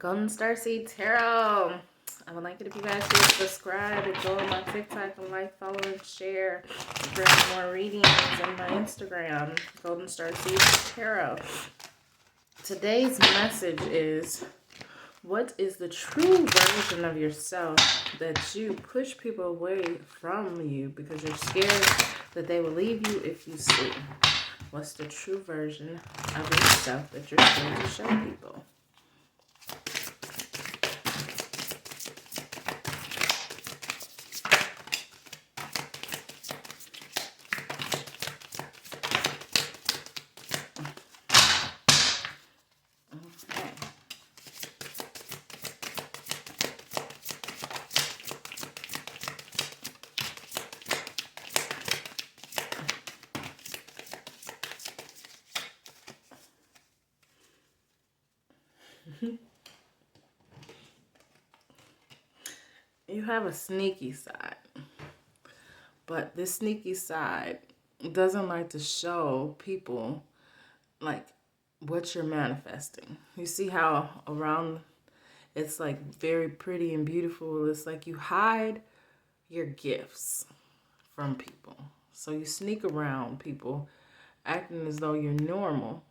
Golden Star Seed Tarot. I would like it if you guys would subscribe and go on my TikTok and like, follow, and share. For more readings on my Instagram, Golden Star Seed Tarot. Today's message is, what is the true version of yourself that you push people away from you because you're scared that they will leave you if you see? What's the true version of yourself that you're scared to show people? You have a sneaky side, but this sneaky side doesn't like to show people like what you're manifesting. You see how around it's like very pretty and beautiful. It's like you hide your gifts from people. So you sneak around people acting as though you're normal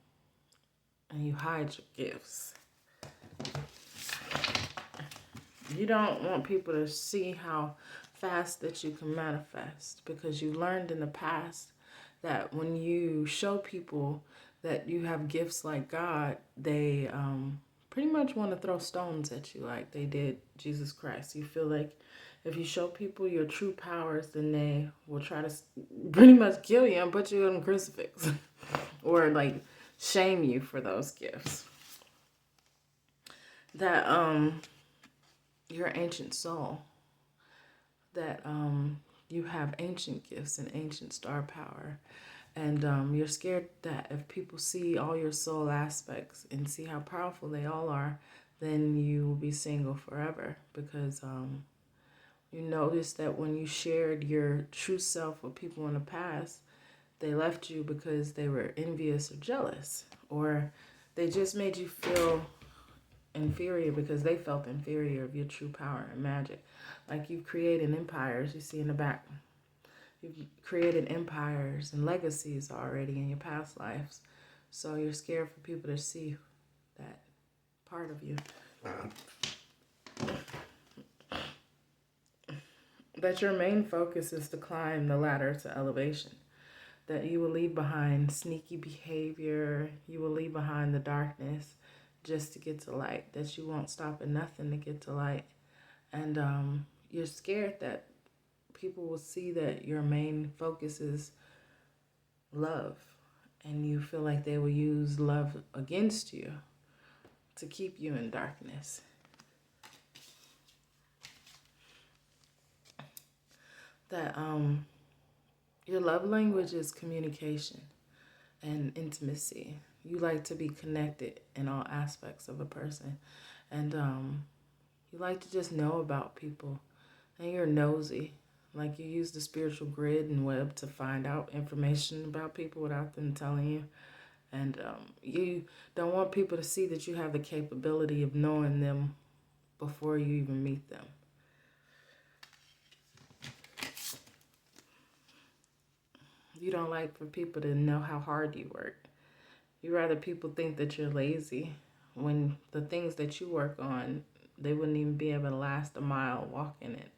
and you hide your gifts. You don't want people to see how fast that you can manifest, because you learned in the past that when you show people that you have gifts like God, they pretty much want to throw stones at you like they did Jesus Christ. You feel like if you show people your true powers, then they will try to pretty much kill you and put you on a crucifix or like shame you for those gifts. That your ancient soul, that you have ancient gifts and ancient star power, and you're scared that if people see all your soul aspects and see how powerful they all are, then you will be single forever, because you notice that when you shared your true self with people in the past, they left you because they were envious or jealous, or they just made you feel inferior because they felt inferior of your true power and magic. Like you've created empires, you see in the back. You've created empires and legacies already in your past lives. So you're scared for people to see that part of you. That your main focus is to climb the ladder to elevation. That you will leave behind sneaky behavior. You will leave behind the darkness just to get to light. That you won't stop at nothing to get to light. And you're scared that people will see that your main focus is love. And you feel like they will use love against you to keep you in darkness. That your love language is communication and intimacy. You like to be connected in all aspects of a person. And you like to just know about people. And you're nosy. Like you use the spiritual grid and web to find out information about people without them telling you. And you don't want people to see that you have the capability of knowing them before you even meet them. You don't like for people to know how hard you work. You rather people think that you're lazy when the things that you work on, they wouldn't even be able to last a mile walking it.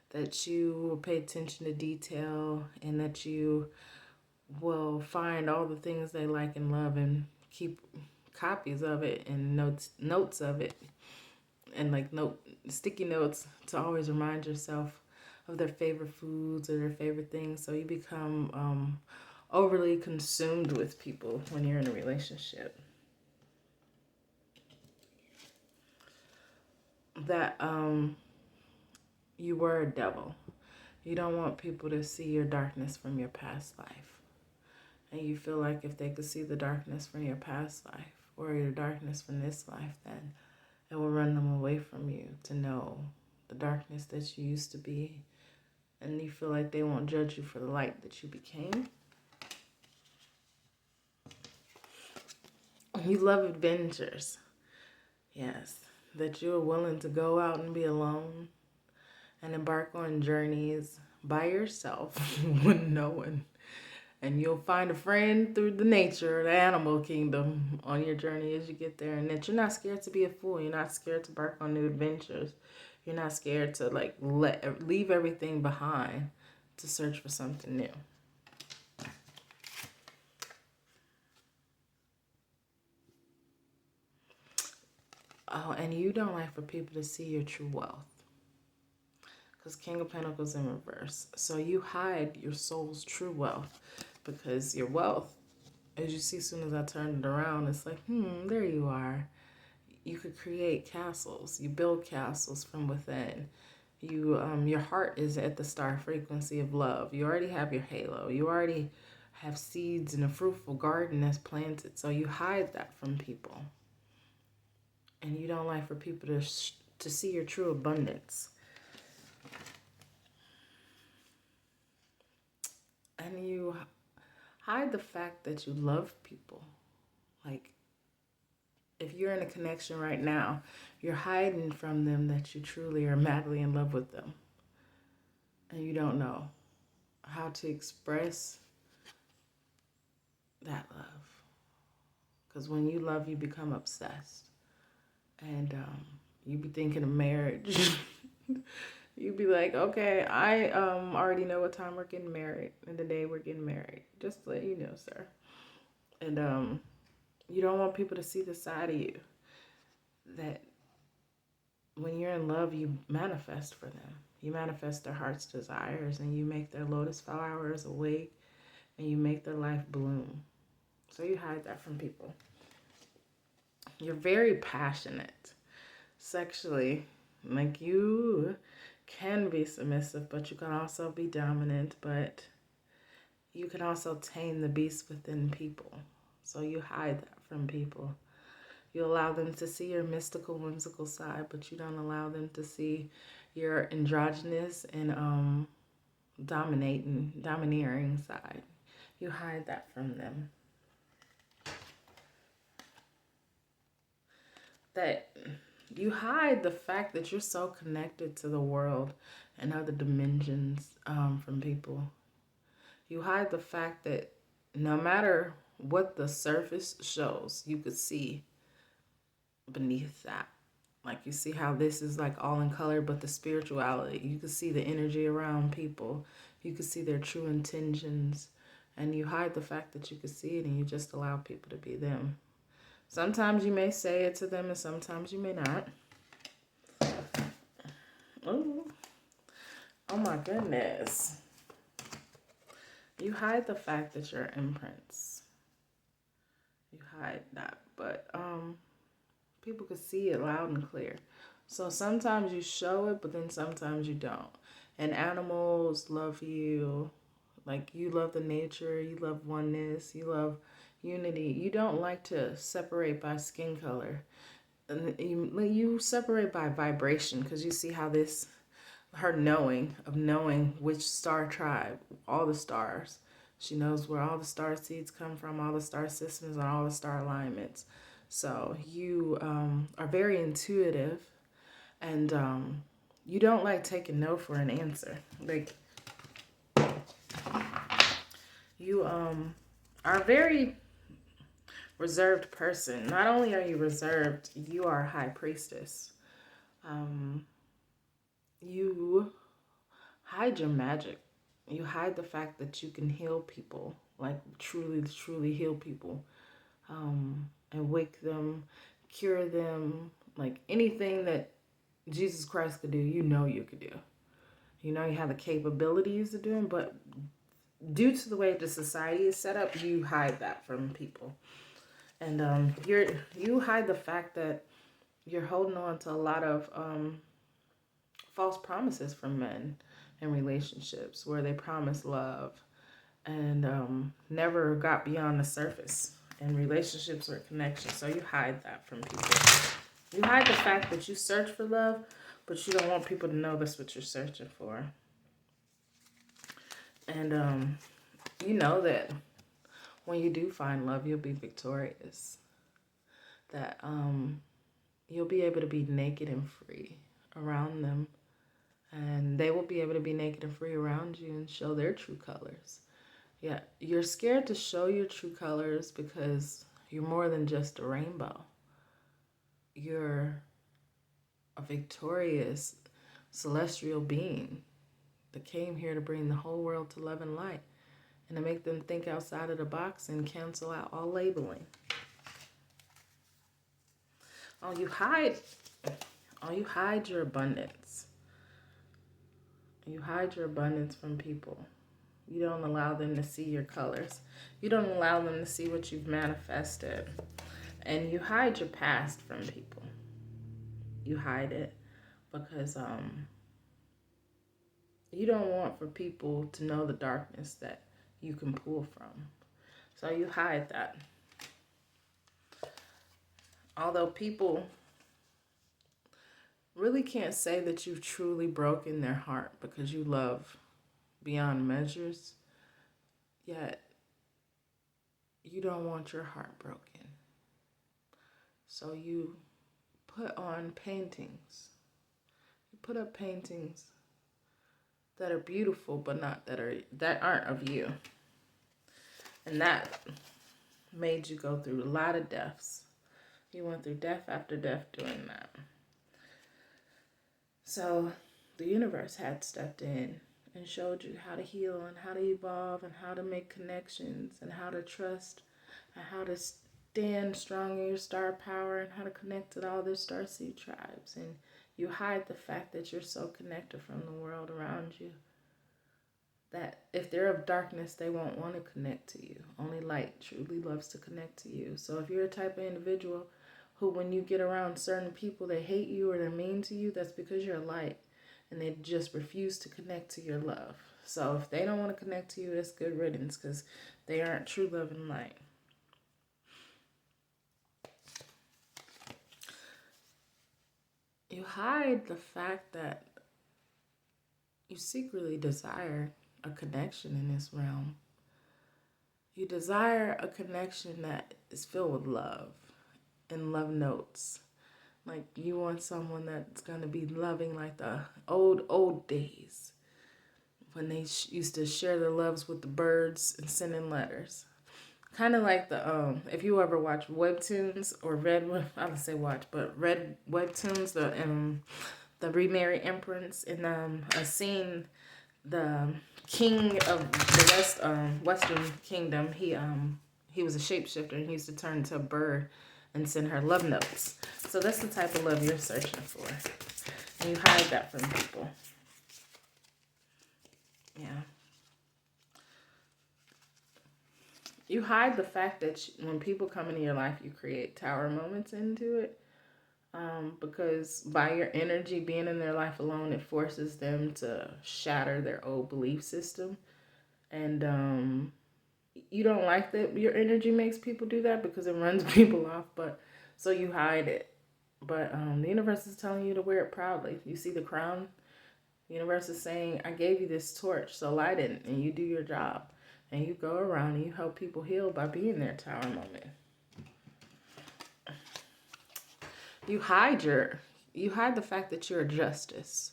That you will pay attention to detail, and that you will find all the things they like and love and keep copies of it and notes of it, and like sticky notes to always remind yourself of their favorite foods or their favorite things. So you become overly consumed with people when you're in a relationship. That you were a devil. You don't want people to see your darkness from your past life. And you feel like if they could see the darkness from your past life or your darkness from this life, then it will run them away from you to know the darkness that you used to be. And you feel like they won't judge you for the light that you became. You love adventures. Yes, that you are willing to go out and be alone and embark on journeys by yourself with no one. And you'll find a friend through the nature, the animal kingdom on your journey as you get there. And that you're not scared to be a fool. You're not scared to embark on new adventures. You're not scared to leave everything behind to search for something new. Oh, and you don't like for people to see your true wealth. Because King of Pentacles in reverse. So you hide your soul's true wealth. Because your wealth, as you see, as soon as I turned it around, it's like, there you are. You could create castles. You build castles from within. Your heart is at the star frequency of love. You already have your halo. You already have seeds in a fruitful garden that's planted. So you hide that from people. And you don't like for people to see your true abundance. And you hide the fact that you love people. Like, if you're in a connection right now, you're hiding from them that you truly are madly in love with them. And you don't know how to express that love. Because when you love, you become obsessed. And you be thinking of marriage. You'd be like, okay, I already know what time we're getting married and the day we're getting married. Just to let you know, sir. And you don't want people to see the side of you that when you're in love, you manifest for them. You manifest their heart's desires and you make their lotus flowers awake and you make their life bloom. So you hide that from people. You're very passionate sexually. Like, you can be submissive, but you can also be dominant, but you can also tame the beast within people. So you hide that from people. You allow them to see your mystical, whimsical side, but you don't allow them to see your androgynous and domineering side. You hide that from them. That you hide the fact that you're so connected to the world and other dimensions from people. You hide the fact that no matter what the surface shows, you could see beneath that. Like, you see how this is like all in color, but the spirituality, you can see the energy around people. You can see their true intentions. And you hide the fact that you can see it and you just allow people to be them. Sometimes you may say it to them and sometimes you may not. Oh my goodness. You hide the fact that you're imprints. You hide that. But people can see it loud and clear. So sometimes you show it, but then sometimes you don't. And animals love you. Like, you love the nature, you love oneness, you love unity. You don't like to separate by skin color. And you separate by vibration, because you see how this, her knowing which star tribe, all the stars. She knows where all the star seeds come from, all the star systems, and all the star alignments. So you are very intuitive, and you don't like taking no for an answer. Like, you are a very reserved person. Not only are you reserved, you are a high priestess. You hide your magic. You hide the fact that you can heal people, like truly heal people, and wake them, cure them, like anything that Jesus Christ could do, you know you could do. You know you have the capabilities to do them, but due to the way the society is set up, you hide that from people. And you hide the fact that you're holding on to a lot of false promises from men in relationships where they promise love and never got beyond the surface in relationships or connections. So you hide that from people. You hide the fact that you search for love, but you don't want people to know that's what you're searching for. And you know that when you do find love, you'll be victorious. That you'll you'll be able to be naked and free around them. And they will be able to be naked and free around you and show their true colors. Yeah, you're scared to show your true colors because you're more than just a rainbow. You're a victorious celestial being that came here to bring the whole world to love and light and to make them think outside of the box and cancel out all labeling. You hide your abundance. You hide your abundance from people. You don't allow them to see your colors. You don't allow them to see what you've manifested. And you hide your past from people. You hide it because you don't want for people to know the darkness that you can pull from. So you hide that. Although people really can't say that you've truly broken their heart because you love beyond measures, yet you don't want your heart broken. So you put on paintings. You put up paintings that are beautiful but that aren't of you. And that made you go through a lot of deaths. You went through death after death doing that. So the universe had stepped in and showed you how to heal and how to evolve and how to make connections and how to trust and how to stand strong in your star power and how to connect to all the starseed tribes. And you hide the fact that you're so connected from the world around you that if they're of darkness, they won't want to connect to you. Only light truly loves to connect to you. So if you're a type of individual who, when you get around certain people, they hate you or they're mean to you, that's because you're a light and they just refuse to connect to your love. So if they don't want to connect to you, that's good riddance because they aren't true love and light. You hide the fact that you secretly desire a connection in this realm. You desire a connection that is filled with love and love notes. Like you want someone that's going to be loving like the old days when they used to share their loves with the birds and send in letters. Kind of like the if you ever watch webtoons or read webtoons, the Remarry Empress in a scene, the king of the Western Kingdom, he was a shapeshifter and he used to turn into a bird and send her love notes. So that's the type of love you're searching for. And you hide that from people. Yeah. You hide the fact that when people come into your life, you create tower moments into it. Because by your energy being in their life alone, it forces them to shatter their old belief system. And you don't like that your energy makes people do that because it runs people off. But so you hide it. But the universe is telling you to wear it proudly. You see the crown? The universe is saying, I gave you this torch, so light it and you do your job. And you go around and you help people heal by being their tower moment. You hide the fact that you're a justice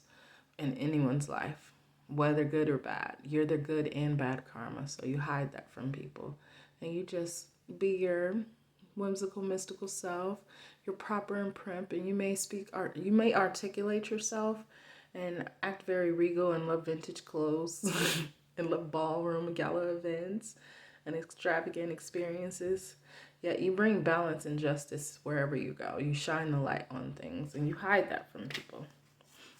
in anyone's life, whether good or bad. You're the good and bad karma, so you hide that from people. And you just be your whimsical, mystical self, your proper and primp, and you may articulate yourself and act very regal and love vintage clothes and love ballroom and gala events and extravagant experiences. Yet you bring balance and justice wherever you go. You shine the light on things and you hide that from people.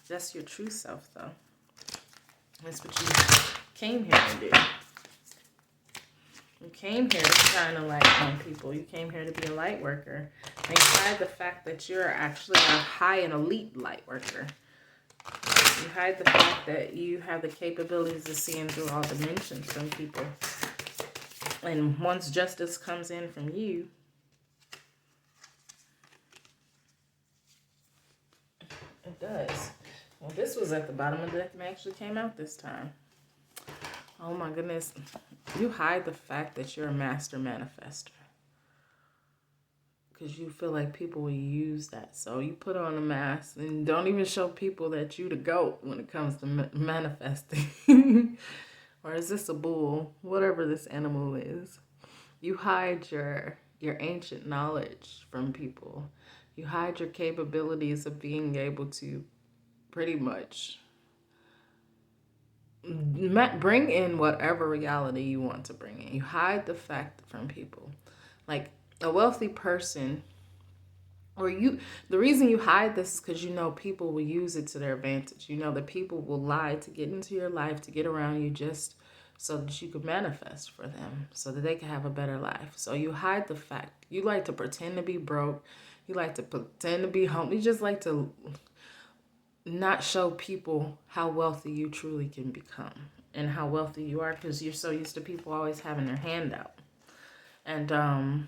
That's your true self, though. That's what you came here to do. You came here to shine a light on people. You came here to be a light worker. And you hide the fact that you're actually a high and elite light worker. You hide the fact that you have the capabilities of seeing through all dimensions from people. And once justice comes in from you, it does. Well, this was at the bottom of the deck and actually came out this time. Oh my goodness. You hide the fact that you're a master manifester. because you feel like people will use that. So you put on a mask and don't even show people that you the goat when it comes to manifesting. Or is this a bull? Whatever this animal is. You hide your ancient knowledge from people. You hide your capabilities of being able to pretty much bring in whatever reality you want to bring in. You hide the fact from people. Like a wealthy person, or you, the reason you hide this is because you know people will use it to their advantage. You know that people will lie to get into your life, to get around you, just so that you could manifest for them, so that they can have a better life. So you hide the fact. You like to pretend to be broke. You like to pretend to be home. You just like to not show people how wealthy you truly can become and how wealthy you are, because you're so used to people always having their hand out. And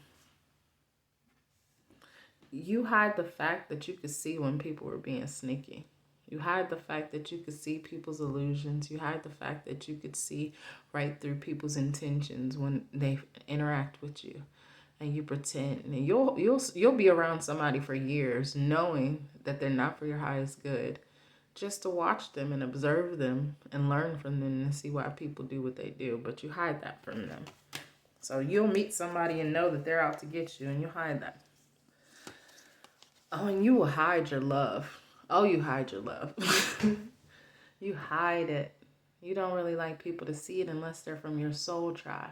you hide the fact that you could see when people were being sneaky. You hide the fact that you could see people's illusions. You hide the fact that you could see right through people's intentions when they interact with you. And you pretend, and you'll be around somebody for years knowing that they're not for your highest good, just to watch them and observe them and learn from them and see why people do what they do. But you hide that from them. So you'll meet somebody and know that they're out to get you, and you hide that. Oh, and you will hide your love. Oh, you hide your love. You hide it. You don't really like people to see it unless they're from your soul tribe.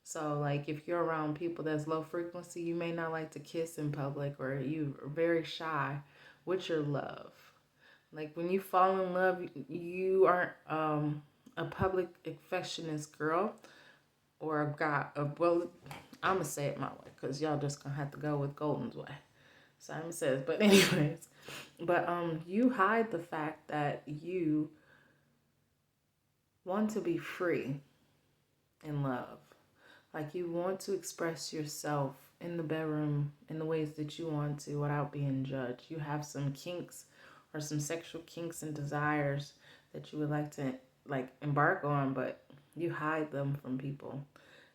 So, like, if you're around people that's low frequency, you may not like to kiss in public, or you are very shy with your love. Like, when you fall in love, you aren't a public affectionate girl or a guy. Well, I'm going to say it my way because y'all just going to have to go with Golden's way. Simon Says. But anyways, but you hide the fact that you want to be free in love. Like, you want to express yourself in the bedroom in the ways that you want to without being judged. You have some kinks or some sexual kinks and desires that you would like to embark on, but you hide them from people.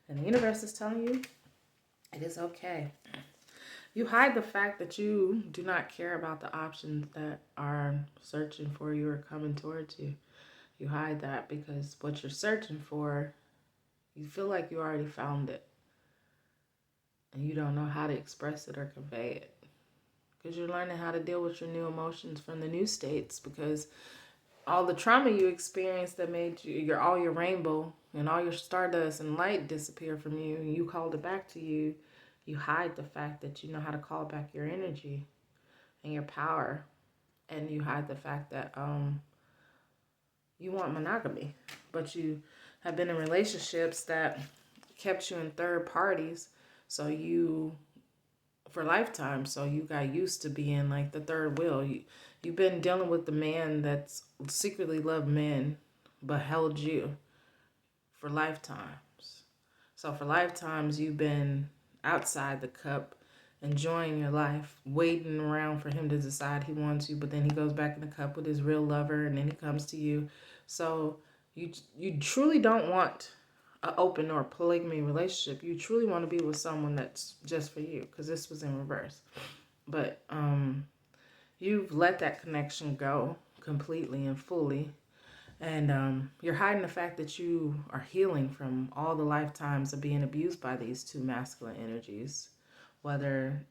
And the universe is telling you it is okay. You hide the fact that you do not care about the options that are searching for you or coming towards you. You hide that because what you're searching for, you feel like you already found it. And you don't know how to express it or convey it. Because you're learning how to deal with your new emotions from the new states. Because all the trauma you experienced that made all your rainbow and all your stardust and light disappear from you, and you called it back to you, you hide the fact that you know how to call back your energy and your power. And you hide the fact that you want monogamy, but you have been in relationships that kept you in third parties, so you for lifetime. So you got used to being like the third wheel. You've been dealing with the man that's secretly loved men but held you for lifetimes. So for lifetimes you've been outside the cup, enjoying your life, waiting around for him to decide he wants you, but then he goes back in the cup with his real lover, and then he comes to you. So you truly don't want an open or polygamy relationship. You truly want to be with someone that's just for you, because this was in reverse. But you've let that connection go completely and fully. And you're hiding the fact that you are healing from all the lifetimes of being abused by these two masculine energies, whether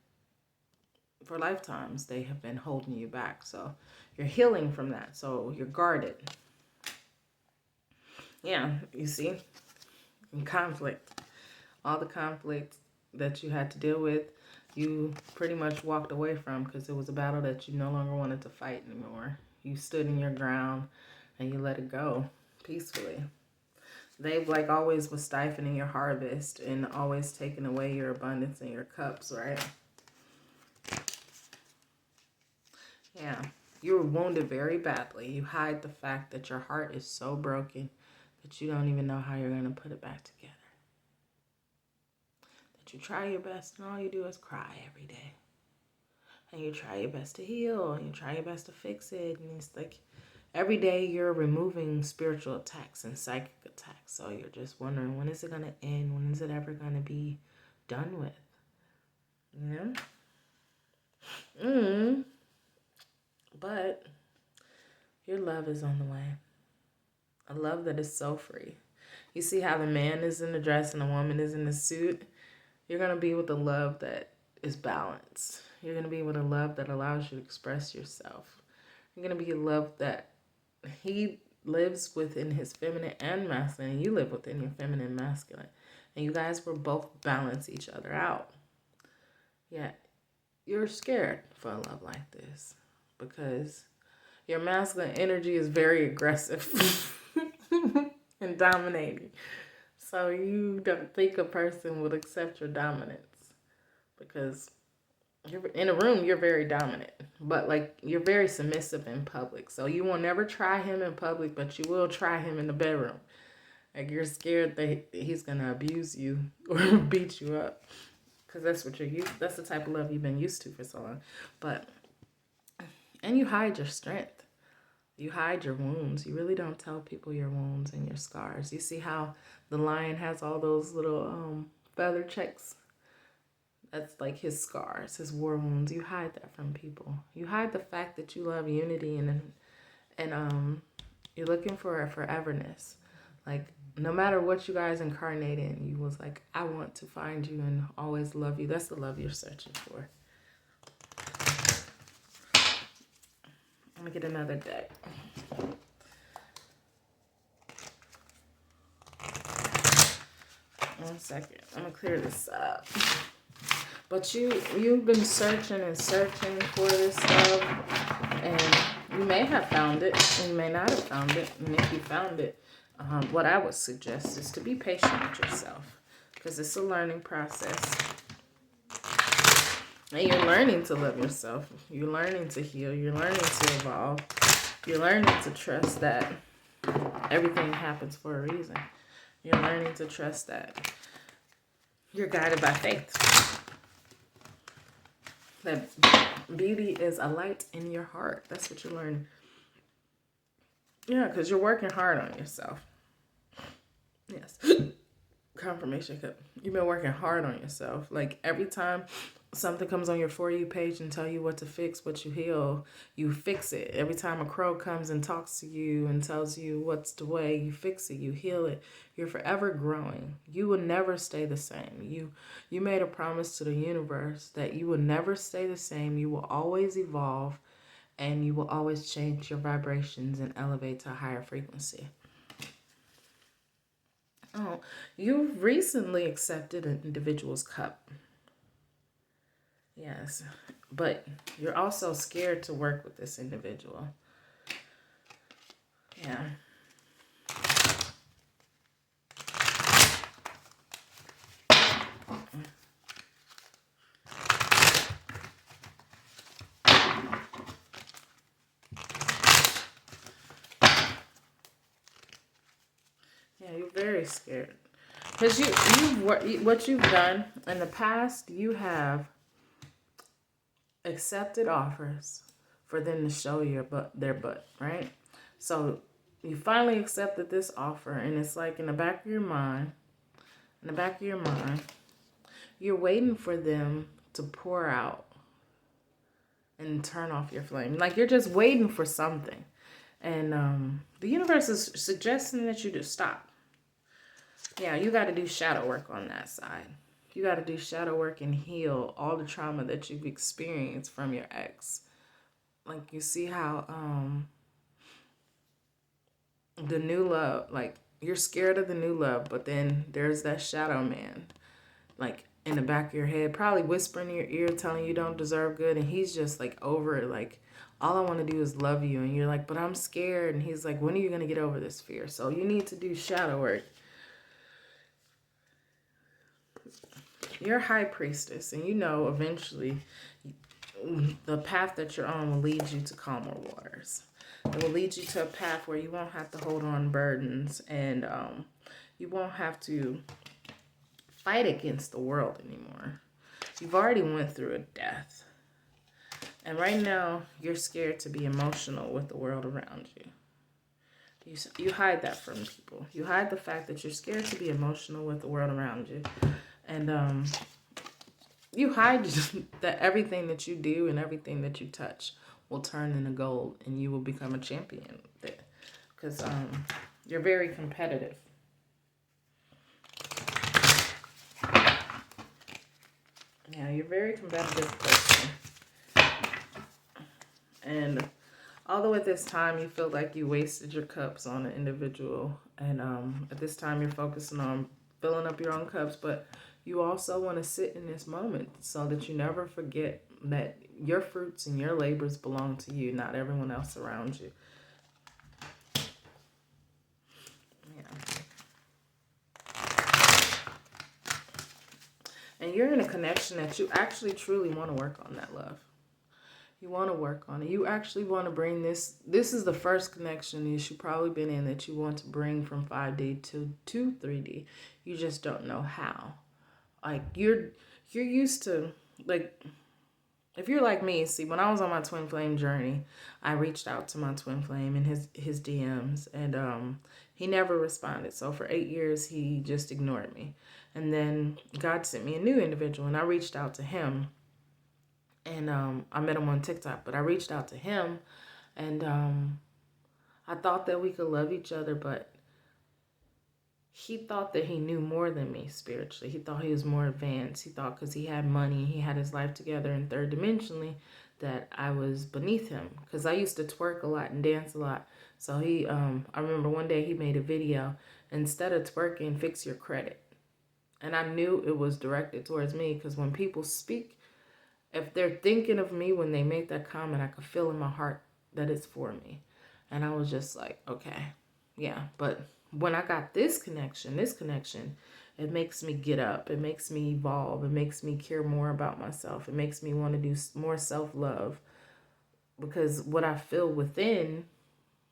for lifetimes they have been holding you back. So you're healing from that. So you're guarded. Yeah, you see? In conflict. All the conflict that you had to deal with, you pretty much walked away from because it was a battle that you no longer wanted to fight anymore. You stood in your ground and you let it go peacefully. They always was stifling your harvest and always taking away your abundance and your cups, right? Yeah. You were wounded very badly. You hide the fact that your heart is so broken that you don't even know how you're going to put it back together. That you try your best and all you do is cry every day. And you try your best to heal and you try your best to fix it. And it's like every day you're removing spiritual attacks and psychic attacks. So you're just wondering, when is it going to end? When is it ever going to be done with? Yeah. Mm. But your love is on the way. A love that is so free. You see how the man is in the dress and the woman is in the suit? You're going to be with a love that is balanced. You're going to be with a love that allows you to express yourself. You're going to be a love that he lives within his feminine and masculine, and you live within your feminine and masculine. And you guys will both balance each other out. Yet, you're scared for a love like this because your masculine energy is very aggressive and dominating. So you don't think a person would accept your dominance because you're in a room, you're very dominant, but like you're very submissive in public. So you will never try him in public, but you will try him in the bedroom. Like you're scared that he's gonna abuse you or beat you up because that's what you're used. That's the type of love you've been used to for so long. But and you hide your strength. You hide your wounds. You really don't tell people your wounds and your scars. You see how the lion has all those little feather checks? That's like his scars, his war wounds. You hide that from people. You hide the fact that you love unity and you're looking for a foreverness. Like no matter what you guys incarnate in, you was like, I want to find you and always love you. That's the love you're searching for. I'm gonna get another deck. 1 second. I'm gonna clear this up. But you've been searching and searching for this love, and you may have found it, and you may not have found it. And if you found it, what I would suggest is to be patient with yourself, because it's a learning process. And you're learning to love yourself. You're learning to heal. You're learning to evolve. You're learning to trust that everything happens for a reason. You're learning to trust that you're guided by faith. That beauty is a light in your heart. That's what you're learning. Yeah, because you're working hard on yourself. Yes. Confirmation cup. You've been working hard on yourself. Like every time something comes on your For You page and tell you what to fix, what you heal, you fix it. Every time a crow comes and talks to you and tells you what's the way, you fix it, you heal it. You're forever growing. You will never stay the same. You made a promise to the universe that you will never stay the same. You will always evolve, and you will always change your vibrations and elevate to a higher frequency. Oh, you've recently accepted an individual's cup. Yes, but you're also scared to work with this individual. Yeah. Yeah, you're very scared. Because what you've done in the past, you have accepted offers for them to show their butt, right? So you finally accepted this offer, and it's like in the back of your mind, you're waiting for them to pour out and turn off your flame. Like you're just waiting for something. And the universe is suggesting that you just stop. Yeah, you got to do shadow work on that side. You got to do shadow work and heal all the trauma that you've experienced from your ex. Like you see how the new love, like you're scared of the new love, but then there's that shadow man, like in the back of your head, probably whispering in your ear, telling you don't deserve good, and he's just like over it, like all I want to do is love you, and you're like, but I'm scared, and he's like, when are you gonna get over this fear? So you need to do shadow work. You're a high priestess, and you know eventually the path that you're on will lead you to calmer waters. It will lead you to a path where you won't have to hold on burdens, and you won't have to fight against the world anymore. You've already went through a death. And right now, you're scared to be emotional with the world around you. You hide that from people. You hide the fact that you're scared to be emotional with the world around you. And you hide that everything that you do and everything that you touch will turn into gold, and you will become a champion. Because you're very competitive. Yeah, you're a very competitive person. And although at this time you feel like you wasted your cups on an individual, and at this time you're focusing on filling up your own cups, but you also want to sit in this moment so that you never forget that your fruits and your labors belong to you, not everyone else around you. Yeah. And you're in a connection that you actually truly want to work on that love. You want to work on it. You actually want to bring this. This is the first connection you should probably been in that you want to bring from 5D to 3D. You just don't know how. Like you're used to, like, if you're like me, see, when I was on my twin flame journey, I reached out to my twin flame in his DMs, and he never responded. So for 8 years he just ignored me. And then God sent me a new individual, and I reached out to him. And I met him on TikTok, but I reached out to him, and I thought that we could love each other, but he thought that he knew more than me spiritually. He thought he was more advanced. He thought because he had money, he had his life together in third dimensionally, that I was beneath him. Because I used to twerk a lot and dance a lot. So I remember one day he made a video, instead of twerking, fix your credit. And I knew it was directed towards me, because when people speak, if they're thinking of me when they make that comment, I could feel in my heart that it's for me. And I was just like, okay, yeah. But when I got this connection, it makes me get up. It makes me evolve. It makes me care more about myself. It makes me want to do more self-love, because what I feel within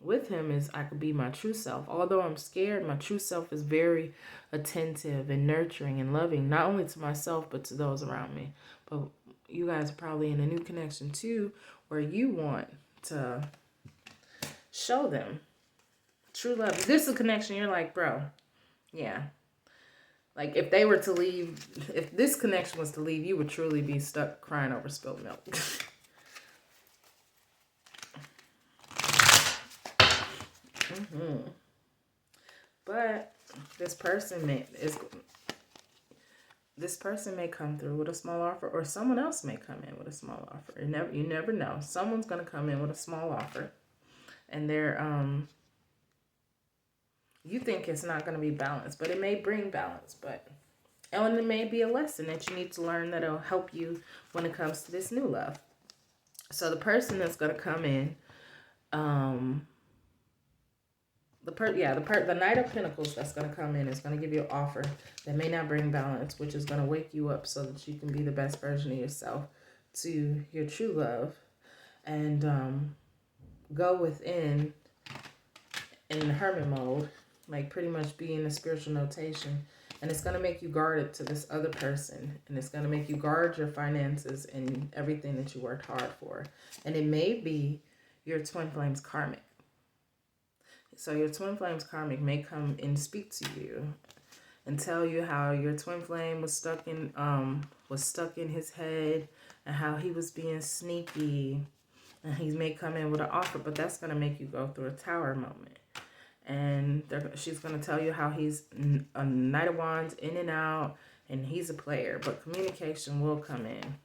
with him is I could be my true self. Although I'm scared, my true self is very attentive and nurturing and loving, not only to myself, but to those around me. But you guys are probably in a new connection too, where you want to show them true love. This is a connection you're like, bro, yeah. Like if they were to leave, if this connection was to leave, you would truly be stuck crying over spilled milk. But this person may come through with a small offer, or someone else may come in with a small offer. You never know. Someone's gonna come in with a small offer, and you think it's not gonna be balanced, but it may bring balance. And it may be a lesson that you need to learn that'll help you when it comes to this new love. So the person that's gonna come in, the Knight of Pentacles that's going to come in is going to give you an offer that may not bring balance, which is going to wake you up so that you can be the best version of yourself to your true love, and go within in hermit mode, like pretty much be in the spiritual notation. And it's going to make you guarded to this other person, and it's going to make you guard your finances and everything that you worked hard for. And it may be your twin flame's karmic. So your twin flame's karmic may come and speak to you and tell you how your twin flame was stuck in his head, and how he was being sneaky, and he may come in with an offer, but that's going to make you go through a tower moment. And she's going to tell you how he's a Knight of Wands, in and out, and he's a player, but communication will come in.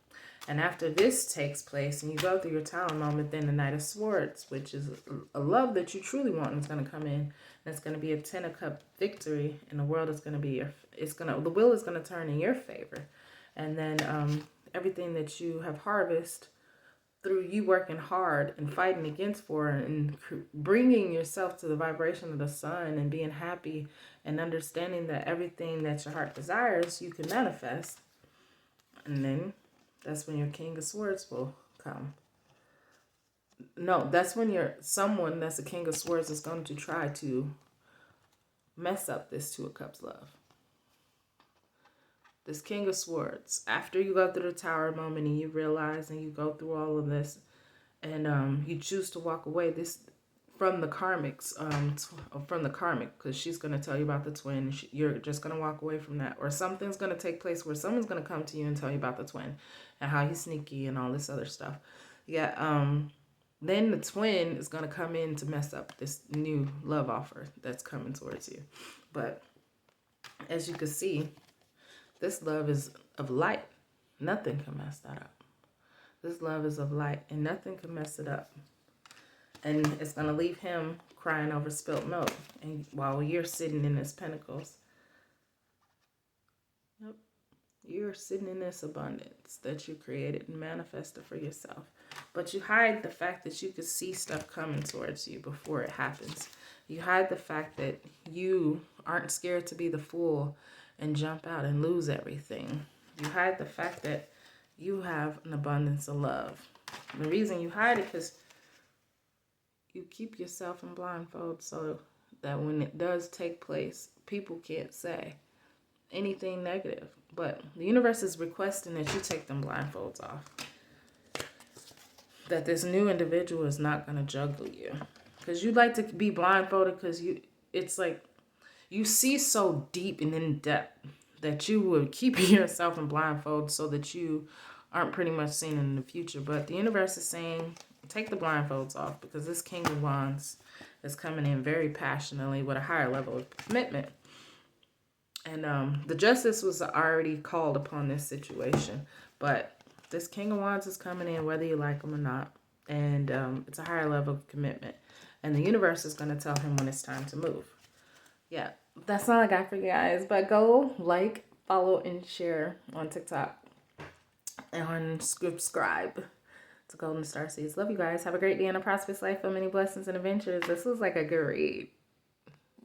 And after this takes place and you go through your tower moment, then the Knight of Swords, which is a love that you truly want, is going to come in. And it's going to be a 10 of Cup victory, and the world is going to be the wheel is going to turn in your favor. And then everything that you have harvested through you working hard and fighting against and bringing yourself to the vibration of the sun and being happy and understanding that everything that your heart desires, you can manifest. And then that's when your King of Swords will come. No, that's when someone that's a King of Swords is going to try to mess up this Two of Cups love. This King of Swords, after you go through the tower moment and you realize and you go through all of this, and you choose to walk away, this from the karmics, from the karmic, because she's going to tell you about the twin. You're just going to walk away from that, or something's going to take place where someone's going to come to you and tell you about the twin and how he's sneaky and all this other stuff. Yeah. Then the twin is going to come in to mess up this new love offer that's coming towards you. But as you can see, this love is of light. Nothing can mess that up. This love is of light, and nothing can mess it up. And it's going to leave him crying over spilt milk, and while you're sitting in his pentacles. Yep. You're sitting in this abundance that you created and manifested for yourself. But you hide the fact that you can see stuff coming towards you before it happens. You hide the fact that you aren't scared to be the fool and jump out and lose everything. You hide the fact that you have an abundance of love. And the reason you hide it is because you keep yourself in blindfold so that when it does take place, people can't say anything negative. But the universe is requesting that you take them blindfolds off. That this new individual is not going to juggle you. Because you'd like to be blindfolded because it's like you see so deep and in depth that you would keep yourself in blindfold so that you aren't pretty much seen in the future. But the universe is saying, take the blindfolds off, because this King of Wands is coming in very passionately with a higher level of commitment. And the justice was already called upon this situation. But this King of Wands is coming in whether you like him or not. And it's a higher level of commitment. And the universe is going to tell him when it's time to move. Yeah, that's all I got for you guys. But go like, follow, and share on TikTok. And subscribe to Golden Star Seeds. Love you guys. Have a great day and a prosperous life of many blessings and adventures. This was like a good read.